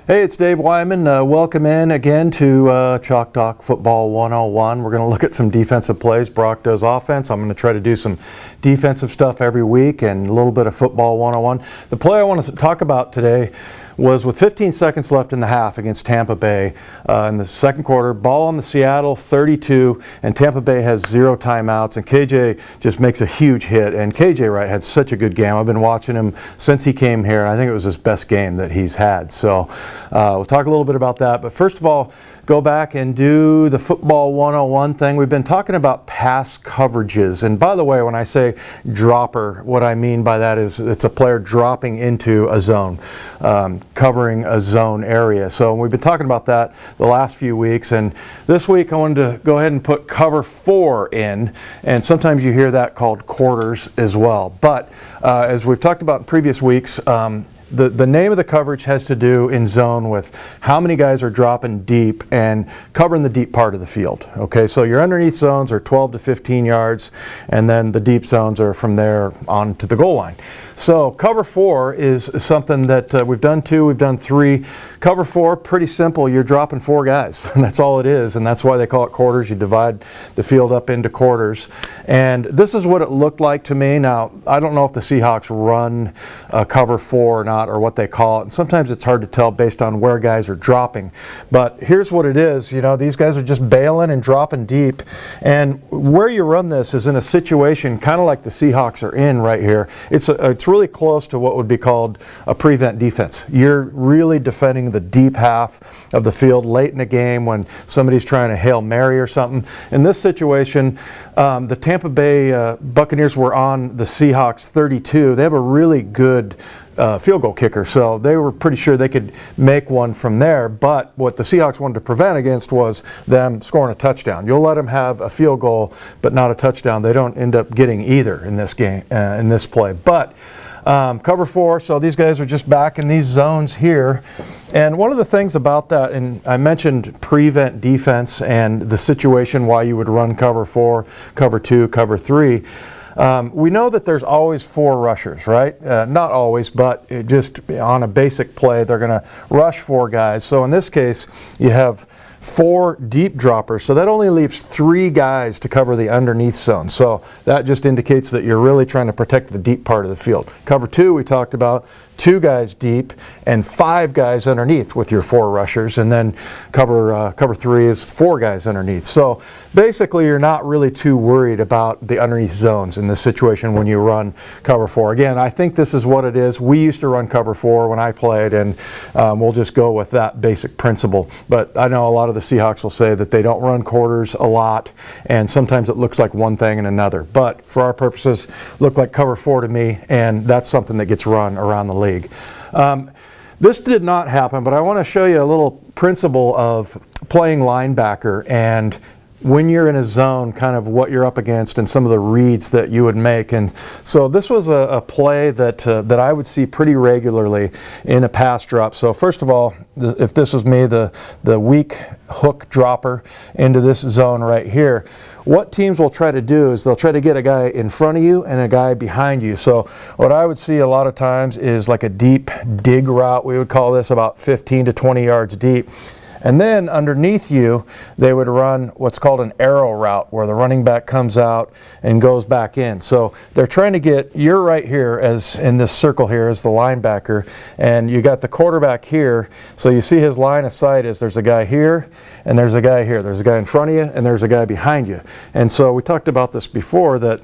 Hey, it's Dave Wyman. Welcome in again to Chalk Talk Football 101. We're going to look at some defensive plays. Brock does offense. I'm going to try to do some defensive stuff every week and a little bit of football 101. The play I want to talk about today was with 15 seconds left in the half against Tampa Bay in the second quarter. Ball on the Seattle 32, and Tampa Bay has 0 timeouts, and KJ just makes a huge hit. And KJ Wright had such a good game. I've been watching him since he came here, and I think it was his best game that he's had. So we'll talk a little bit about that. But first of all, go back and do the football 101 thing. We've been talking about pass coverages. And by the way, when I say dropper, what I mean by that is it's a player dropping into a zone, covering a zone area. So we've been talking about that the last few weeks. And this week I wanted to go ahead and put cover 4 in. And sometimes you hear that called quarters as well. But as we've talked about in previous weeks, the name of the coverage has to do in zone with how many guys are dropping deep and covering the deep part of the field. Okay, so your underneath zones are 12 to 15 yards, and then the deep zones are from there on to the goal line. So cover 4 is something that we've done 2, we've done 3. Cover 4, pretty simple. You're dropping 4 guys. That's all it is, and that's why they call it quarters. You divide the field up into quarters. And this is what it looked like to me. Now, I don't know if the Seahawks run cover 4 or not, or what they call it. And sometimes it's hard to tell based on where guys are dropping. But here's what it is. You know, these guys are just bailing and dropping deep. And where you run this is in a situation kind of like the Seahawks are in right here. It's really close to what would be called a prevent defense. You're really defending the deep half of the field late in the game when somebody's trying to Hail Mary or something. In this situation, the Tampa Bay Buccaneers were on the Seahawks 32. They have a really good field goal kicker, so they were pretty sure they could make one from there. But what the Seahawks wanted to prevent against was them scoring a touchdown. You'll let them have a field goal but not a touchdown. They don't end up getting either in this game, in this play. But cover 4, so these guys are just back in these zones here. And one of the things about that, and I mentioned prevent defense and the situation why you would run cover 4, cover 2, cover 3. We know that there's always 4 rushers, right? Not always, but just on a basic play, they're going to rush 4 guys. So in this case, you have 4 deep droppers, so that only leaves 3 guys to cover the underneath zone. So that just indicates that you're really trying to protect the deep part of the field. Cover 2, we talked about 2 guys deep and 5 guys underneath with your 4 rushers, and then cover 3 is 4 guys underneath. So basically you're not really too worried about the underneath zones in this situation when you run cover 4. Again, I think this is what it is. We used to run cover 4 when I played, and we'll just go with that basic principle. But I know a lot of the Seahawks will say that they don't run quarters a lot, and sometimes it looks like one thing and another. But for our purposes, look like cover 4 to me, and that's something that gets run around the league. This did not happen, but I want to show you a little principle of playing linebacker and when you're in a zone, kind of what you're up against and some of the reads that you would make. And so this was a play that I would see pretty regularly in a pass drop. So first of all, if this was me, the weak hook dropper into this zone right here, what teams will try to do is they'll try to get a guy in front of you and a guy behind you. So what I would see a lot of times is like a deep dig route. We would call this about 15 to 20 yards deep. And then underneath you, they would run what's called an arrow route, where the running back comes out and goes back in. So they're trying to get, you're right here as in this circle here as the linebacker, and you got the quarterback here. So you see his line of sight is there's a guy here and there's a guy here. There's a guy in front of you and there's a guy behind you. And so we talked about this before, that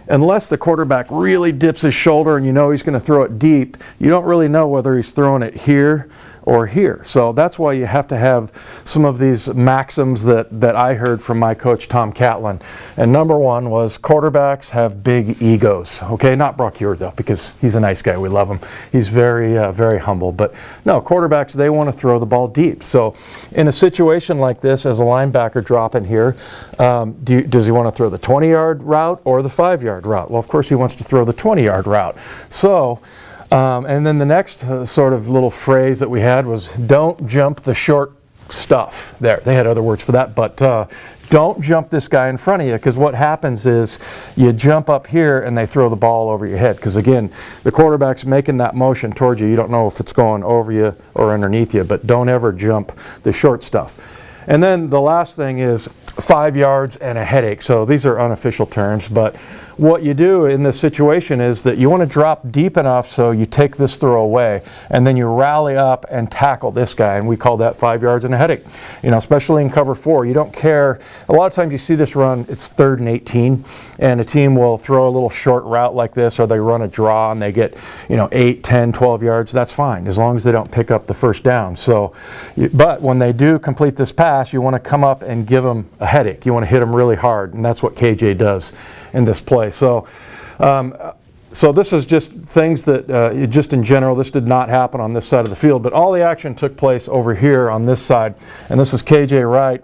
unless the quarterback really dips his shoulder and you know he's going to throw it deep, you don't really know whether he's throwing it here or here. So that's why you have to have some of these maxims that I heard from my coach Tom Catlin. And number 1 was quarterbacks have big egos. Okay, not Brock Huard though, because he's a nice guy. We love him. He's very, very humble. But no, quarterbacks, they want to throw the ball deep. So in a situation like this, as a linebacker dropping here, does he want to throw the 20-yard route or the 5-yard route? Well, of course he wants to throw the 20-yard route. So and then the next sort of little phrase that we had was, don't jump the short stuff there. They had other words for that, but don't jump this guy in front of you, because what happens is you jump up here and they throw the ball over your head, because again, the quarterback's making that motion towards you. You don't know if it's going over you or underneath you, but don't ever jump the short stuff. And then the last thing is 5 yards and a headache. So these are unofficial terms, but what you do in this situation is that you want to drop deep enough so you take this throw away, and then you rally up and tackle this guy, and we call that 5 yards and a headache. You know, especially in cover 4, you don't care. A lot of times you see this run, it's 3rd and 18, and a team will throw a little short route like this, or they run a draw and they get, you know, 8, 10, 12 yards. That's fine, as long as they don't pick up the first down. So, but when they do complete this pass, you want to come up and give them a headache. You want to hit them really hard, and that's what KJ does in this play. So so this is just things that just in general, this did not happen on this side of the field, but all the action took place over here on this side, and this is KJ Wright.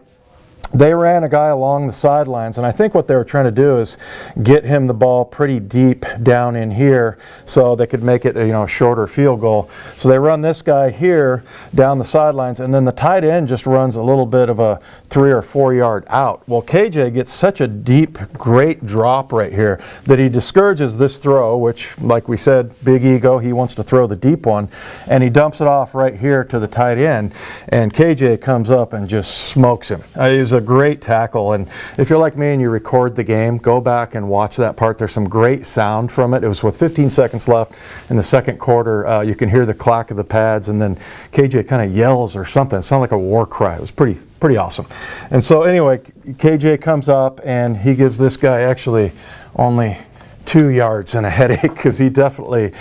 They ran a guy along the sidelines, and I think what they were trying to do is get him the ball pretty deep down in here so they could make it a shorter field goal. So they run this guy here down the sidelines, and then the tight end just runs a little bit of a 3 or 4 yard out. Well, KJ gets such a deep, great drop right here that he discourages this throw, which, like we said, big ego, he wants to throw the deep one, and he dumps it off right here to the tight end, and KJ comes up and just smokes him. It was a great tackle, and if you're like me and you record the game, go back and watch that part. There's some great sound from it. It was with 15 seconds left in the second quarter. You can hear the clack of the pads, and then KJ kind of yells or something. It sounded like a war cry. It was pretty awesome. And so anyway, KJ comes up and he gives this guy actually only 2 yards and a headache, because he definitely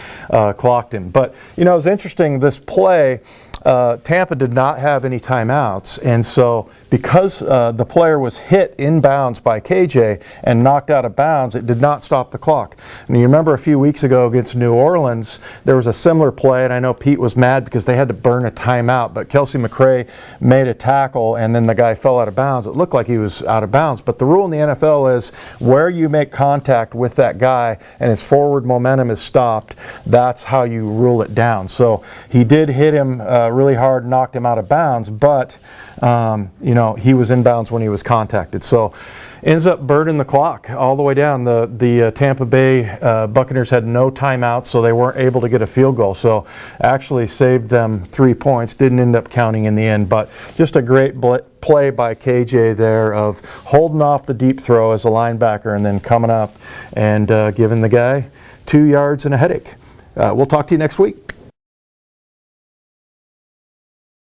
clocked him. But it was interesting, this play, Tampa did not have any timeouts, and so because the player was hit inbounds by KJ and knocked out of bounds, it did not stop the clock. And you remember a few weeks ago against New Orleans, there was a similar play, and I know Pete was mad because they had to burn a timeout, but Kelsey McRae made a tackle and then the guy fell out of bounds. It looked like he was out of bounds, but the rule in the NFL is where you make contact with that guy and his forward momentum is stopped, that's how you rule it down. So he did hit him really hard, knocked him out of bounds, but he was in bounds when he was contacted. So ends up burning the clock all the way down. The Tampa Bay Buccaneers had no timeouts, so they weren't able to get a field goal. So actually saved them 3 points. Didn't end up counting in the end, but just a great play by KJ there of holding off the deep throw as a linebacker and then coming up and giving the guy 2 yards and a headache. We'll talk to you next week.